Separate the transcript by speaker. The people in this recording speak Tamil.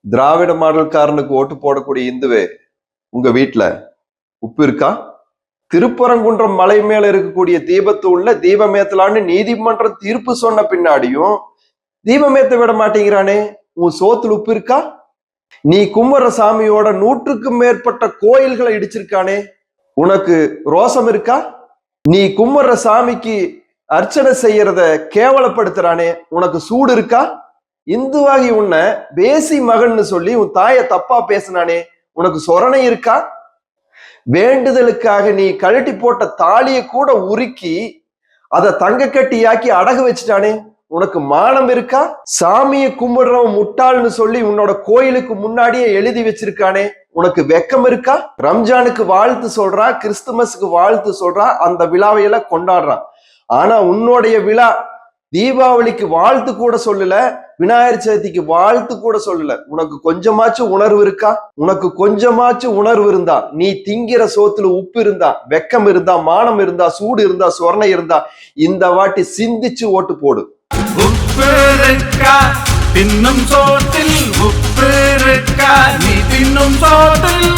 Speaker 1: திராவிட மாடல்காரனுக்கு ஓட்டு போடக்கூடிய இந்துவே, உங்க வீட்டுல உப்பு இருக்கா? திருப்பரங்குன்றம் மலை மேல இருக்கக்கூடிய தீபத்து உள்ள தீபமேத்தலான்னு நீதிமன்ற தீர்ப்பு சொன்ன பின்னாடியும் தீபமேத்த விட மாட்டேங்கிறானே, உன் சோத்துல உப்பு இருக்கா? நீ கும்புற சாமியோட 100க்கும் மேற்பட்ட கோயில்களை இடிச்சிருக்கானே, உனக்கு ரோசம் இருக்கா? நீ கும்புற சாமிக்கு அர்ச்சனை செய்யறத கேவலப்படுத்துறானே, உனக்கு சூடு இருக்கா? இந்துவாகி உன்னை பேசி மகன்னு சொல்லி உன் தாயை தப்பா பேசினானே, உனக்கு சொரணை இருக்கா? வேண்டுதலுக்காக நீ கழட்டி போட்ட தாலியை கூட உருக்கி அதை தங்க கட்டியாக்கி அடகு வச்சுட்டானே, உனக்கு மானம் இருக்கா? சாமியை கும்பிடுறவன் முட்டாள்னு சொல்லி உன்னோட கோயிலுக்கு முன்னாடியே எழுதி வச்சிருக்கானே, உனக்கு வெக்கம் இருக்கா? ரம்ஜானுக்கு வாழ்த்து சொல்றான், கிறிஸ்துமஸுக்கு வாழ்த்து சொல்றான், அந்த விழாவையெல்லாம் கொண்டாடுறான். ஆனா உன்னுடைய விழா தீபாவளிக்கு வாழ்த்து கூட சொல்லல, விநாயகர் சதுர்த்திக்கு வாழ்த்து கூட சொல்லல. உனக்கு கொஞ்சமாச்சும் உணர்வு இருக்கா? உனக்கு கொஞ்சமாச்சும் உணர்வு இருந்தா, நீ திங்கிற சோத்துல உப்பு இருந்தா, வெக்கம் இருந்தா, மானம் இருந்தா, சூடு இருந்தா, சொரணை இருந்தா, இந்த வாட்டி சிந்திச்சு ஓட்டு போடு.
Speaker 2: உப்பு இருக்கா தின்னும் சோத்தில், உப்பு இருக்கா நீ தின்னும் சோத்தில்.